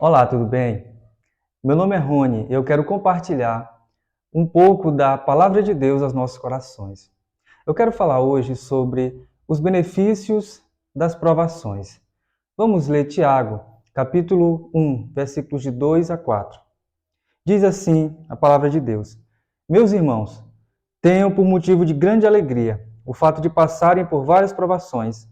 Olá, tudo bem? Meu nome é Rony e eu quero compartilhar um pouco da palavra de Deus aos nossos corações. Eu quero falar hoje sobre os benefícios das provações. Vamos ler Tiago, capítulo 1, versículos de 2 a 4. Diz assim a palavra de Deus: Meus irmãos, tenham por motivo de grande alegria o fato de passarem por várias provações,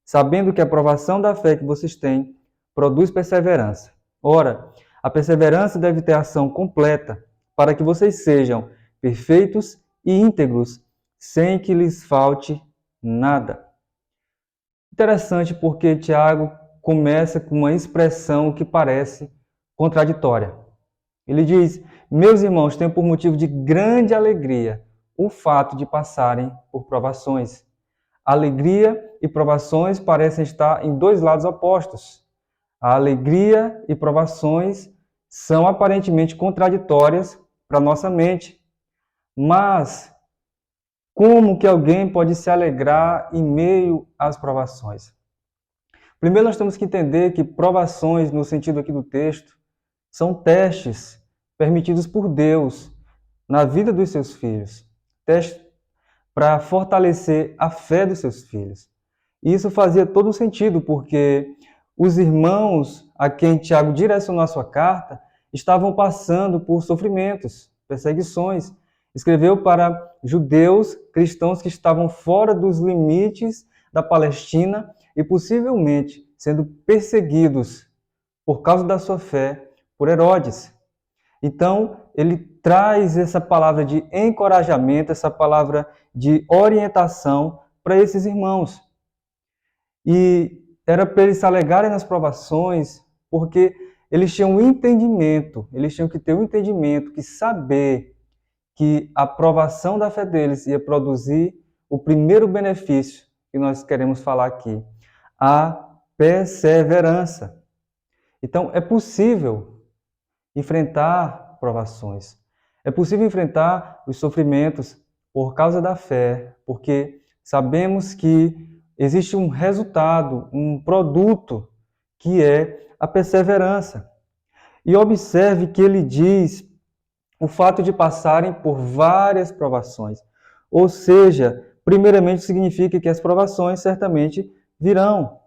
sabendo que a provação da fé que vocês têm produz perseverança. Ora, a perseverança deve ter ação completa, para que vocês sejam perfeitos e íntegros, sem que lhes falte nada. Interessante porque Tiago começa com uma expressão que parece contraditória. Ele diz: Meus irmãos, tenho por motivo de grande alegria o fato de passarem por provações. Alegria e provações parecem estar em dois lados opostos. A alegria e provações são aparentemente contraditórias para nossa mente. Mas como que alguém pode se alegrar em meio às provações? Primeiro nós temos que entender que provações, no sentido aqui do texto, são testes permitidos por Deus na vida dos seus filhos. Testes para fortalecer a fé dos seus filhos. E isso fazia todo sentido, porque os irmãos a quem Tiago direcionou a sua carta estavam passando por sofrimentos, perseguições. Escreveu para judeus, cristãos que estavam fora dos limites da Palestina e possivelmente sendo perseguidos por causa da sua fé por Herodes. Então, ele traz essa palavra de encorajamento, essa palavra de orientação para esses irmãos. E era para eles se alegrarem nas provações, porque eles tinham um entendimento, eles tinham que ter um entendimento, que saber que a provação da fé deles ia produzir o primeiro benefício que nós queremos falar aqui, a perseverança. Então, é possível enfrentar provações. É possível enfrentar os sofrimentos por causa da fé, porque sabemos que existe um resultado, um produto, que é a perseverança. E observe que ele diz o fato de passarem por várias provações. Ou seja, primeiramente significa que as provações certamente virão.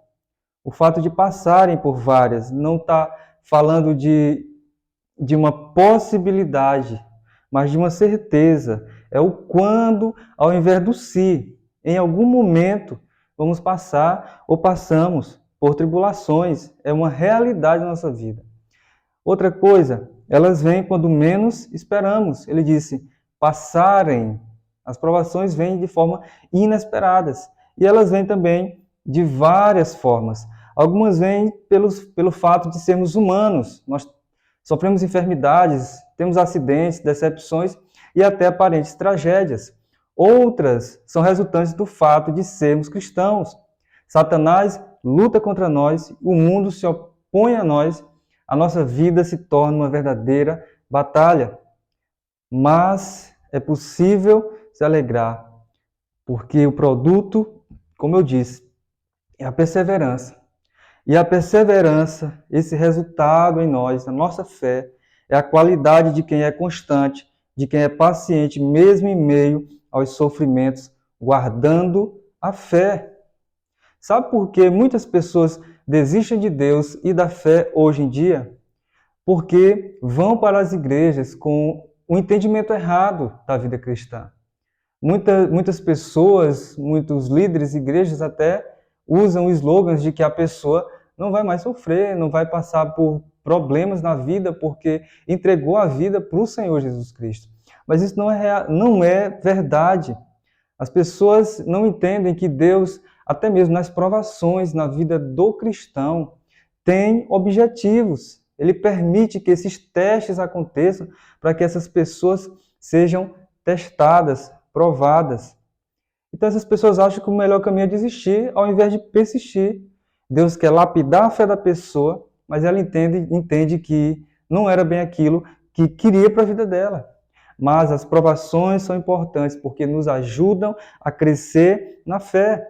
O fato de passarem por várias não está falando de uma possibilidade, mas de uma certeza. É o quando ao invés do se. Em algum momento vamos passar ou passamos por tribulações. É uma realidade na nossa vida. Outra coisa, elas vêm quando menos esperamos. Ele disse, passarem. As provações vêm de forma inesperadas. E elas vêm também de várias formas. Algumas vêm pelo fato de sermos humanos. Nós sofremos enfermidades, temos acidentes, decepções e até aparentes tragédias. Outras são resultantes do fato de sermos cristãos. Satanás luta contra nós, o mundo se opõe a nós, a nossa vida se torna uma verdadeira batalha. Mas é possível se alegrar, porque o produto, como eu disse, é a perseverança. E a perseverança, esse resultado em nós, a nossa fé, é a qualidade de quem é constante, de quem é paciente, mesmo em meio aos sofrimentos, guardando a fé. Sabe por que muitas pessoas desistem de Deus e da fé hoje em dia? Porque vão para as igrejas com o entendimento errado da vida cristã. Muitas pessoas, muitos líderes, igrejas até usam slogans de que a pessoa não vai mais sofrer, não vai passar por problemas na vida porque entregou a vida para o Senhor Jesus Cristo. Mas isso não é verdade. As pessoas não entendem que Deus, até mesmo nas provações na vida do cristão, tem objetivos. Ele permite que esses testes aconteçam para que essas pessoas sejam testadas, provadas. Então essas pessoas acham que o melhor caminho é desistir ao invés de persistir. Deus quer lapidar a fé da pessoa, mas ela entende que não era bem aquilo que queria para a vida dela. Mas as provações são importantes porque nos ajudam a crescer na fé.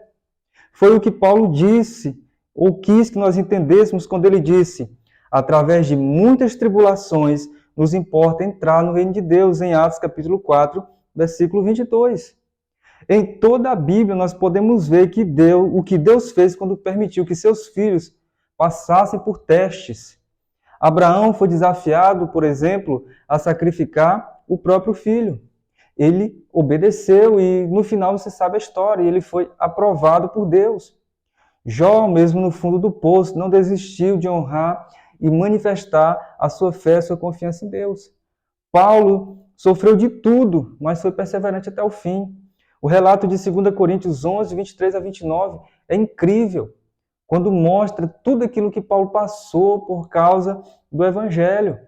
Foi o que Paulo disse, ou quis que nós entendêssemos quando ele disse: através de muitas tribulações, nos importa entrar no reino de Deus, em Atos capítulo 4, versículo 22. Em toda a Bíblia nós podemos ver que o que Deus fez quando permitiu que seus filhos passassem por testes. Abraão foi desafiado, por exemplo, a sacrificar o próprio filho. Ele obedeceu e no final você sabe a história, ele foi aprovado por Deus. Jó, mesmo no fundo do poço, não desistiu de honrar e manifestar a sua fé, a sua confiança em Deus. Paulo sofreu de tudo, mas foi perseverante até o fim. O relato de 2 Coríntios 11, 23 a 29 é incrível, quando mostra tudo aquilo que Paulo passou por causa do Evangelho.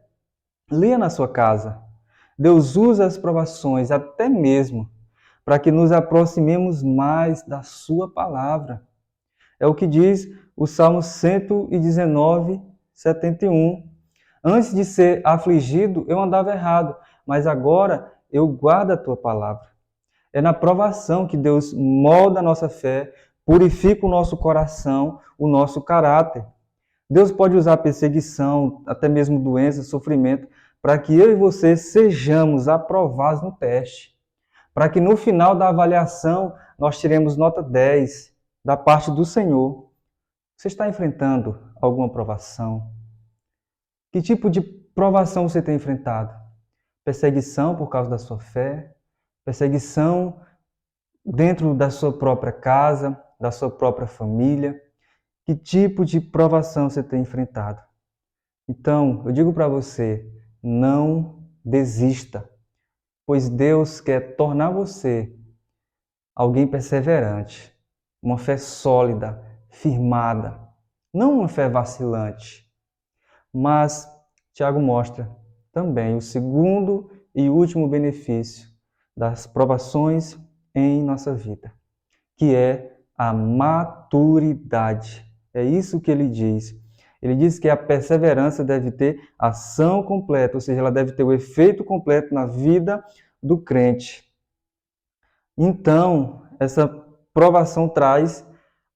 Leia na sua casa. Deus usa as provações até mesmo para que nos aproximemos mais da sua palavra. É o que diz o Salmo 119, 71. Antes de ser afligido, eu andava errado, mas agora eu guardo a tua palavra. É na provação que Deus molda a nossa fé, purifica o nosso coração, o nosso caráter. Deus pode usar perseguição, até mesmo doença, sofrimento, para que eu e você sejamos aprovados no teste. Para que no final da avaliação nós tiremos nota 10 da parte do Senhor. Você está enfrentando alguma provação? Que tipo de provação você tem enfrentado? Perseguição por causa da sua fé? Perseguição dentro da sua própria casa, da sua própria família? Que tipo de provação você tem enfrentado? Então, eu digo para você, não desista, pois Deus quer tornar você alguém perseverante, uma fé sólida, firmada, não uma fé vacilante. Mas Tiago mostra também o segundo e último benefício das provações em nossa vida, que é a maturidade. É isso que ele diz. Ele diz que a perseverança deve ter ação completa, ou seja, ela deve ter o efeito completo na vida do crente. Então, essa provação traz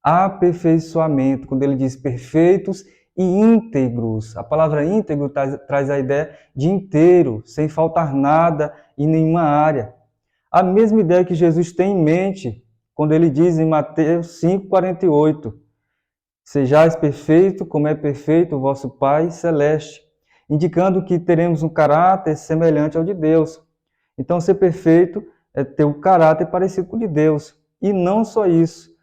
aperfeiçoamento, quando ele diz perfeitos e íntegros. A palavra íntegro traz a ideia de inteiro, sem faltar nada em nenhuma área. A mesma ideia que Jesus tem em mente quando ele diz em Mateus 5,48: sejais perfeito como é perfeito o vosso Pai Celeste, indicando que teremos um caráter semelhante ao de Deus. Então, ser perfeito é ter um caráter parecido com o de Deus. E não só isso.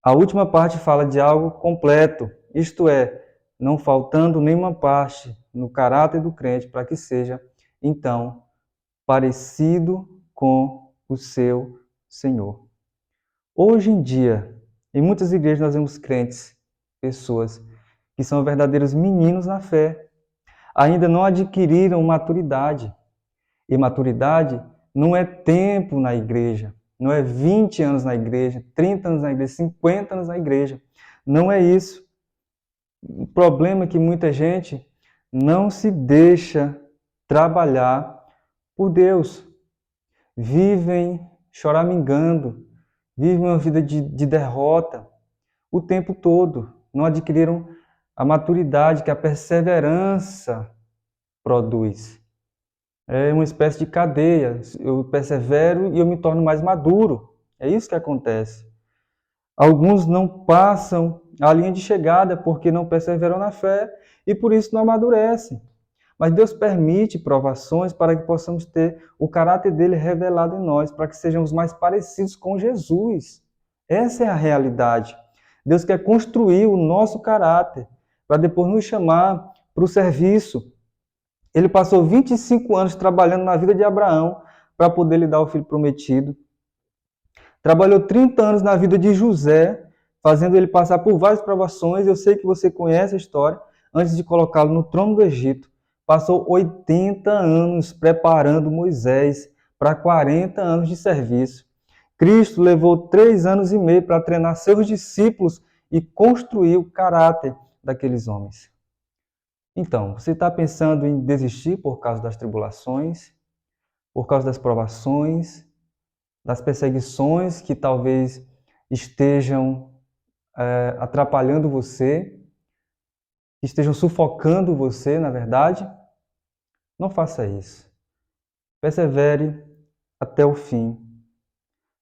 A última parte fala de algo completo, isto é, não faltando nenhuma parte no caráter do crente para que seja, então, parecido com o seu Senhor. Hoje em dia, em muitas igrejas nós vemos crentes, pessoas que são verdadeiros meninos na fé, ainda não adquiriram maturidade. E maturidade não é tempo na igreja, não é 20 anos na igreja, 30 anos na igreja, 50 anos na igreja. Não é isso. O problema é que muita gente não se deixa trabalhar por Deus. Vivem choramingando, vivem uma vida de derrota o tempo todo. Não adquiriram a maturidade que a perseverança produz. É uma espécie de cadeia. Eu persevero e eu me torno mais maduro. É isso que acontece. Alguns não passam a linha de chegada porque não perseveram na fé e por isso não amadurecem. Mas Deus permite provações para que possamos ter o caráter dele revelado em nós, para que sejamos mais parecidos com Jesus. Essa é a realidade. Deus quer construir o nosso caráter para depois nos chamar para o serviço. Ele passou 25 anos trabalhando na vida de Abraão para poder lhe dar o filho prometido. Trabalhou 30 anos na vida de José, fazendo ele passar por várias provações. Eu sei que você conhece a história. Antes de colocá-lo no trono do Egito, passou 80 anos preparando Moisés para 40 anos de serviço. Cristo levou 3 anos e meio para treinar seus discípulos e construir o caráter daqueles homens. Então, você está pensando em desistir por causa das tribulações, por causa das provações, das perseguições que talvez estejam atrapalhando você? que estejam sufocando você, na verdade, não faça isso. Persevere até o fim,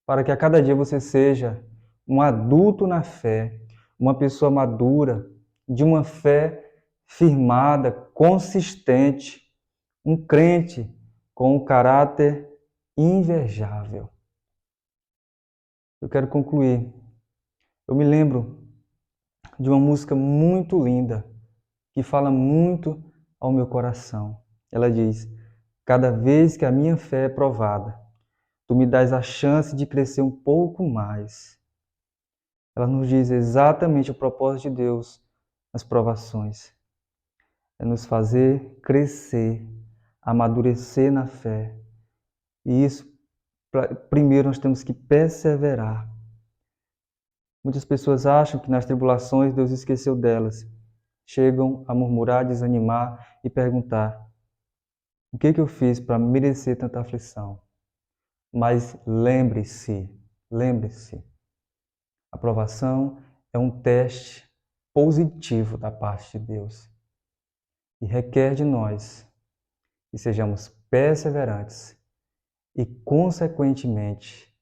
para que a cada dia você seja um adulto na fé, uma pessoa madura, de uma fé firmada, consistente, um crente com um caráter invejável. Eu quero concluir. Eu me lembro de uma música muito linda, que fala muito ao meu coração. Ela diz: cada vez que a minha fé é provada, tu me dás a chance de crescer um pouco mais. Ela nos diz exatamente o propósito de Deus nas provações. É nos fazer crescer, amadurecer na fé. E isso, primeiro, nós temos que perseverar. Muitas pessoas acham que nas tribulações Deus esqueceu delas. Chegam a murmurar, desanimar e perguntar: o que eu fiz para merecer tanta aflição? Mas lembre-se, a provação é um teste positivo da parte de Deus e requer de nós que sejamos perseverantes e, consequentemente,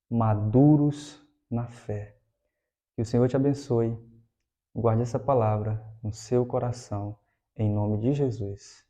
maduros na fé. Que o Senhor te abençoe. Guarde essa palavra no seu coração, em nome de Jesus.